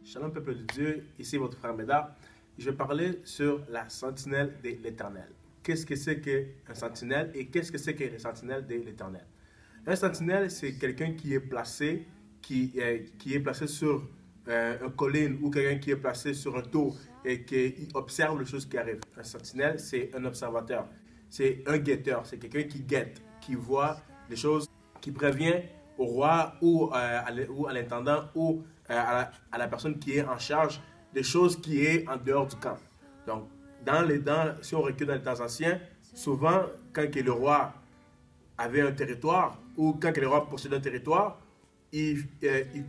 Shalom peuple de Dieu, ici votre frère Médard. Je vais parler sur la sentinelle de l'Éternel. Qu'est-ce que c'est qu'un sentinelle et qu'est-ce que c'est qu'une sentinelle de l'Éternel? Un sentinelle, c'est quelqu'un qui est placé, sur une colline ou quelqu'un qui est placé sur un tour et qui observe les choses qui arrivent. Un sentinelle, c'est un observateur, c'est un guetteur, c'est quelqu'un qui guette, qui voit les choses, qui prévient au roi ou à l'intendant ou à la personne qui est en charge des choses qui est en dehors du camp. Donc, si on recule dans les temps anciens, souvent, quand le roi avait un territoire ou quand le roi possédait un territoire, il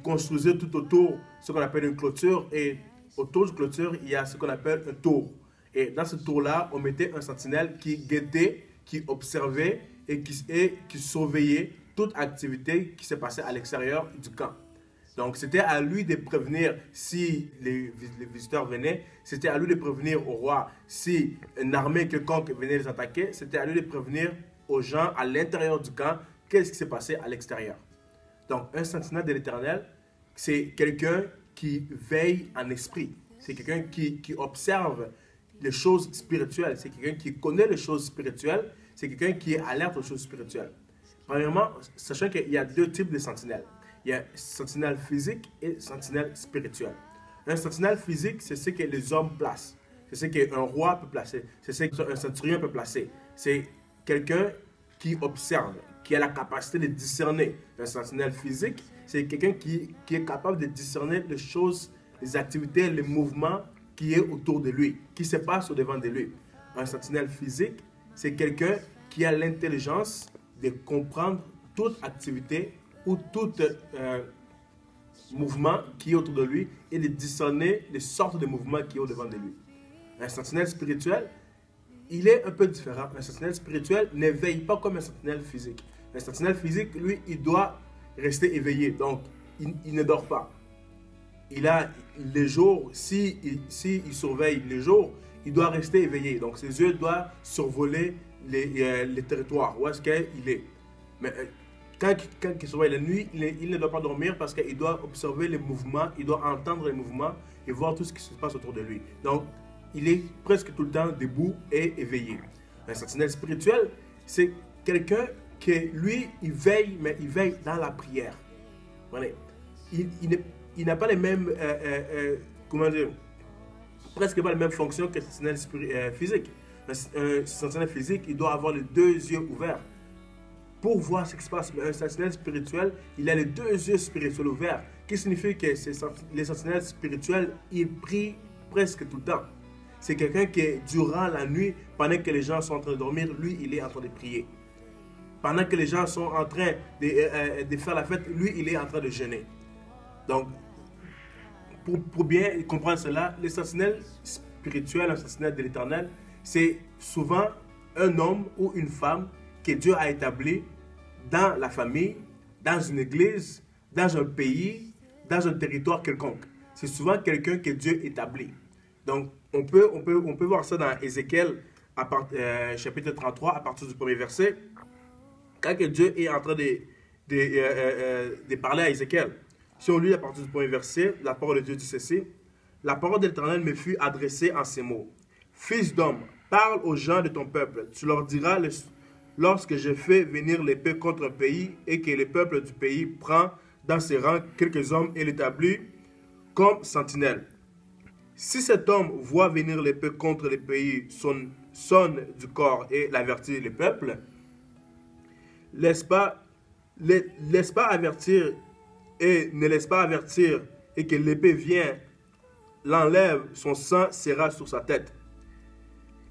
construisait tout autour ce qu'on appelle une clôture et autour de clôture, il y a ce qu'on appelle un tour. Et dans ce tour-là, on mettait un sentinelle qui guettait, qui observait et qui surveillait toute activité qui se passait à l'extérieur du camp. Donc, c'était à lui de prévenir si les visiteurs venaient, c'était à lui de prévenir au roi si une armée quelconque venait les attaquer, c'était à lui de prévenir aux gens à l'intérieur du camp qu'est-ce qui s'est passé à l'extérieur. Donc, un sentinelle de l'Éternel, c'est quelqu'un qui veille en esprit, c'est quelqu'un qui observe les choses spirituelles, c'est quelqu'un qui connaît les choses spirituelles, c'est quelqu'un qui est alerte aux choses spirituelles. Premièrement, sachant qu'il y a deux types de sentinelles. Il y a sentinelle physique et sentinelle spirituelle. Un sentinelle physique, c'est ce que les hommes placent. C'est ce qu'un roi peut placer. C'est ce qu'un centurion peut placer. C'est quelqu'un qui observe, qui a la capacité de discerner. Un sentinelle physique, c'est quelqu'un qui est capable de discerner les choses, les activités, les mouvements qui est autour de lui, qui se passe au-devant de lui. Un sentinelle physique, c'est quelqu'un qui a l'intelligence de comprendre toute activité ou tout mouvement qui est autour de lui et de discerner les sortes de mouvements qui est au-devant de lui. Un sentinelle spirituel, il est un peu différent. Un sentinelle spirituel ne veille pas comme un sentinelle physique. Un sentinelle physique, lui, il doit rester éveillé. Donc, il ne dort pas. Il a les jours, s'il surveille les jours, il doit rester éveillé. Donc, ses yeux doivent survoler les territoires. Où est-ce qu'il est? Mais quand il surveille la nuit, il ne doit pas dormir parce qu'il doit observer les mouvements, il doit entendre les mouvements et voir tout ce qui se passe autour de lui. Donc, il est presque tout le temps debout et éveillé. Un sentinelle spirituel, c'est quelqu'un qui, lui, il veille, mais il veille dans la prière. Voilà. Il n'a pas les mêmes, comment dire, presque pas les mêmes fonctions qu'un sentinelle physique. Un sentinelle physique, il doit avoir les deux yeux ouverts pour voir ce qui se passe. Mais un sentinelle spirituel, il a les deux yeux spirituels ouverts, qui signifie que les sentinelles spirituels, ils prient presque tout le temps. C'est quelqu'un qui, durant la nuit, pendant que les gens sont en train de dormir, lui, il est en train de prier. Pendant que les gens sont en train de faire la fête, lui, il est en train de jeûner. Donc, pour bien comprendre cela, les sentinelles spirituels, un sentinelle de l'Éternel, c'est souvent un homme ou une femme que Dieu a établi dans la famille, dans une église, dans un pays, dans un territoire quelconque. C'est souvent quelqu'un que Dieu établit. Donc, on peut voir ça dans Ézéchiel, chapitre 33, à partir du premier verset. Quand Dieu est en train de parler à Ézéchiel, si on lit à partir du premier verset, la parole de Dieu dit ceci. La parole de l'Éternel me fut adressée en ces mots. Fils d'homme, parle aux gens de ton peuple. Tu leur diras, lorsque je fais venir l'épée contre un pays et que le peuple du pays prend dans ses rangs quelques hommes et l'établit comme sentinelle. Si cet homme voit venir l'épée contre le pays, sonne du corps et l'avertit le peuple, laisse pas avertir et ne laisse pas avertir et que l'épée vient, l'enlève, son sang sera sur sa tête.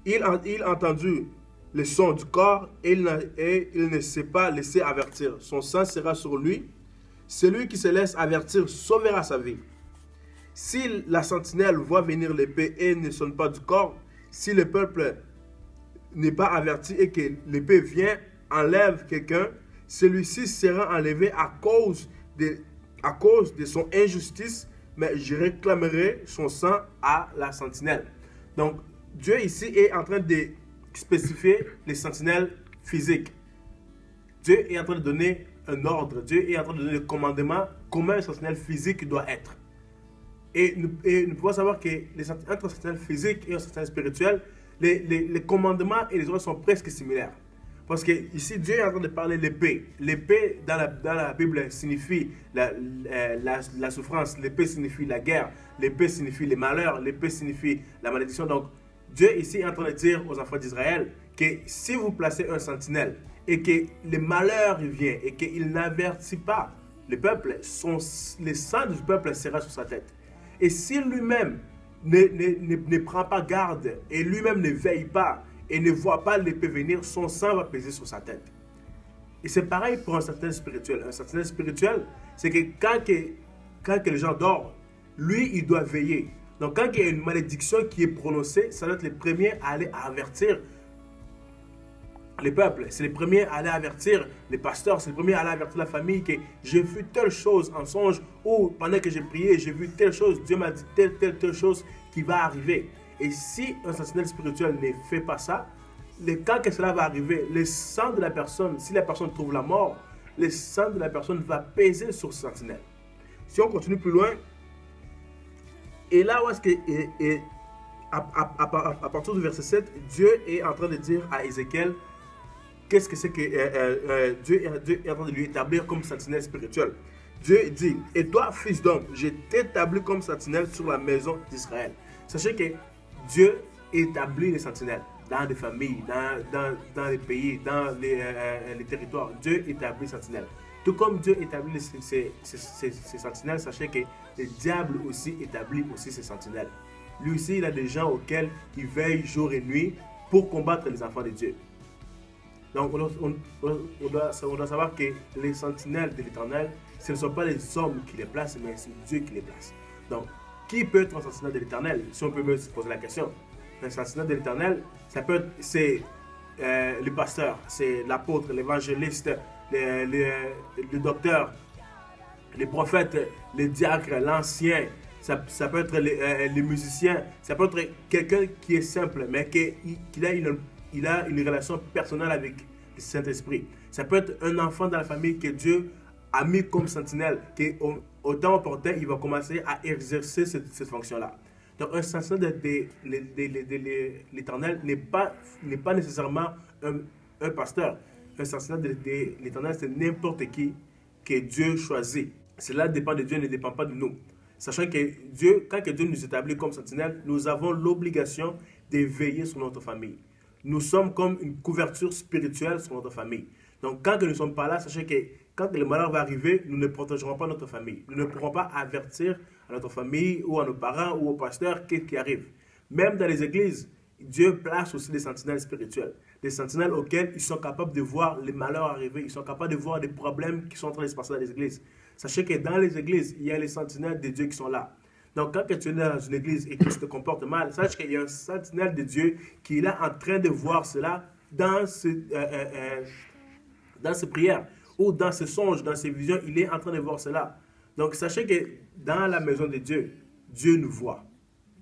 Il a entendu le son du corps et il ne s'est pas laissé avertir. Son sang sera sur lui. Celui qui se laisse avertir sauvera sa vie. Si la sentinelle voit venir l'épée et ne sonne pas du corps, si le peuple n'est pas averti et que l'épée vient, enlève quelqu'un, celui-ci sera enlevé à cause de son injustice, mais je réclamerai son sang à la sentinelle. Donc, Dieu ici est en train de spécifier les sentinelles physiques. Dieu est en train de donner un ordre. Dieu est en train de donner le commandement comment un sentinelle physique doit être. Et nous pouvons savoir que entre un sentinelle physique et un sentinelle spirituel, les commandements et les ordres sont presque similaires. Parce que ici, Dieu est en train de parler de l'épée. L'épée, dans la Bible, signifie la souffrance. L'épée signifie la guerre. L'épée signifie les malheurs. L'épée signifie la malédiction. Donc, Dieu ici est en train de dire aux enfants d'Israël que si vous placez un sentinelle et que le malheur vient et qu'il n'avertit pas le peuple, le sang du peuple sera sur sa tête. Et si lui-même ne prend pas garde et lui-même ne veille pas et ne voit pas l'épée venir, son sang va peser sur sa tête. Et c'est pareil pour un sentinelle spirituel. Un sentinelle spirituel, c'est que quand les gens dorment, lui, il doit veiller. Donc quand il y a une malédiction qui est prononcée, ça doit être les premiers à aller avertir les peuples. C'est les premiers à aller avertir les pasteurs. C'est les premiers à aller avertir la famille que j'ai vu telle chose en songe ou pendant que j'ai prié, j'ai vu telle chose. Dieu m'a dit telle chose qui va arriver. Et si un sentinelle spirituel ne fait pas ça, quand que cela va arriver, le sang de la personne, si la personne trouve la mort, le sang de la personne va peser sur ce sentinelle. Si on continue plus loin, et là où est-ce que, à partir du verset 7, Dieu est en train de dire à Ézéchiel, qu'est-ce que c'est que Dieu est en train de lui établir comme sentinelle spirituelle. Dieu dit, et toi, fils d'homme, je t'établis comme sentinelle sur la maison d'Israël. Sachez que Dieu établit les sentinelles dans des familles, dans les pays, dans les territoires. Dieu établit les sentinelles. Tout comme Dieu établit ces sentinelles, sachez que le diable aussi établit aussi ses sentinelles. Lui aussi, il a des gens auxquels il veille jour et nuit pour combattre les enfants de Dieu. Donc, on doit savoir que les sentinelles de l'Éternel, ce ne sont pas les hommes qui les placent, mais c'est Dieu qui les place. Donc, qui peut être un sentinelle de l'Éternel? Si on peut me poser la question. Un sentinelle de l'Éternel, ça peut être, c'est le pasteur, c'est l'apôtre, l'évangéliste, le docteur, les prophètes, les diacres, l'ancien. Ça peut être les musiciens. Ça peut être quelqu'un qui est simple, mais qui a une relation personnelle avec le Saint-Esprit. Ça peut être un enfant dans la famille que Dieu a mis comme sentinelle, qui au temps opportun, il va commencer à exercer cette fonction-là. Donc un sentinelle de l'Éternel n'est pas nécessairement un pasteur. Un sentinelle de l'Éternel, c'est n'importe qui que Dieu choisit. Cela dépend de Dieu, ne dépend pas de nous. Sachant que quand Dieu nous établit comme sentinelle, nous avons l'obligation de veiller sur notre famille. Nous sommes comme une couverture spirituelle sur notre famille. Donc quand nous ne sommes pas là, sachez que quand le malheur va arriver, nous ne protégerons pas notre famille. Nous ne pourrons pas avertir à notre famille ou à nos parents ou aux pasteurs qu'est-ce qui arrive. Même dans les églises, Dieu place aussi des sentinelles spirituelles. Des sentinelles auxquelles ils sont capables de voir les malheurs arriver. Ils sont capables de voir des problèmes qui sont en train de se passer dans les églises. Sachez que dans les églises, il y a les sentinelles de Dieu qui sont là. Donc quand tu es dans une église et que tu te comportes mal, sache qu'il y a un sentinelle de Dieu qui est là en train de voir cela dans ses prières ou dans ses songes, dans ses visions. Il est en train de voir cela. Donc sachez que dans la maison de Dieu, Dieu nous voit.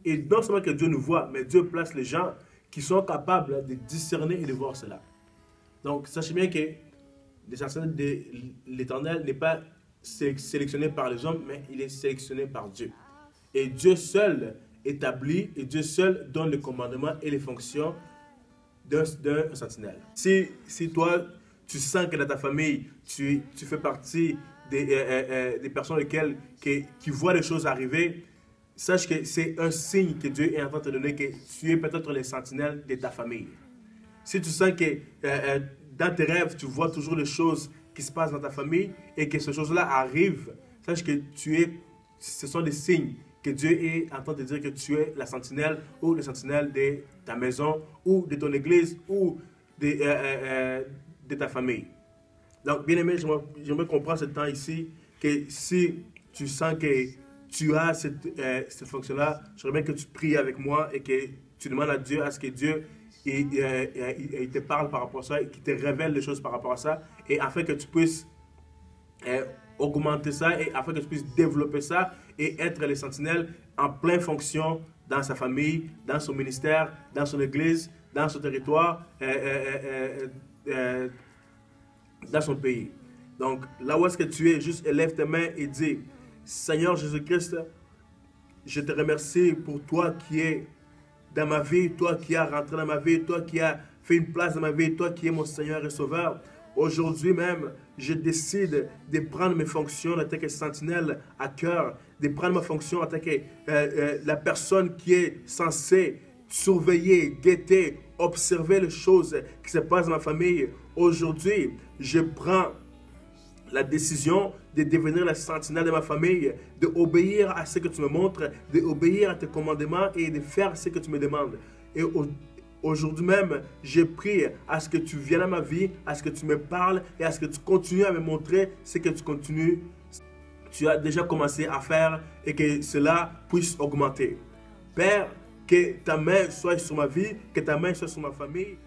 Et non seulement que Dieu nous voit, mais Dieu place les gens qui sont capables de discerner et de voir cela. Donc sachez bien que le sentinelle de l'Éternel n'est pas sélectionné par les hommes, mais il est sélectionné par Dieu. Et Dieu seul établit, et Dieu seul donne le commandement et les fonctions d'un sentinelle. Si toi, tu sens que dans ta famille, tu fais partie des personnes qui voient les choses arriver, sache que c'est un signe que Dieu est en train de te donner, que tu es peut-être les sentinelles de ta famille. Si tu sens que dans tes rêves, tu vois toujours les choses qui se passent dans ta famille et que ces choses-là arrivent, sache que ce sont des signes que Dieu est en train de dire que tu es la sentinelle ou le sentinelle de ta maison ou de ton église ou de ta famille. Donc, bien aimé, j'aimerais comprendre ce temps ici, que si tu sens que tu as cette fonction-là, j'aimerais bien que tu pries avec moi et que tu demandes à Dieu, à ce que Dieu il te parle par rapport à ça, et qu'il te révèle les choses par rapport à ça, et afin que tu puisses augmenter ça, et afin que tu puisses développer ça, et être les sentinelles en pleine fonction dans sa famille, dans son ministère, dans son église, dans son territoire, dans son pays. Donc, là où est-ce que tu es, juste élève tes mains et dis, Seigneur Jésus-Christ, je te remercie pour toi qui es dans ma vie, toi qui as rentré dans ma vie, toi qui as fait une place dans ma vie, toi qui es mon Seigneur et Sauveur. Aujourd'hui même, je décide de prendre mes fonctions en tant que sentinelle à cœur, de prendre ma fonction en tant que la personne qui est censée surveiller, guetter, observer les choses qui se passent dans ma famille. Aujourd'hui, je prends la décision de devenir la sentinelle de ma famille, d'obéir à ce que tu me montres, d'obéir à tes commandements et de faire ce que tu me demandes. Et aujourd'hui même, je prie à ce que tu viennes à ma vie, à ce que tu me parles et à ce que tu continues à me montrer ce que tu as déjà commencé à faire et que cela puisse augmenter. Père, que ta main soit sur ma vie, que ta main soit sur ma famille.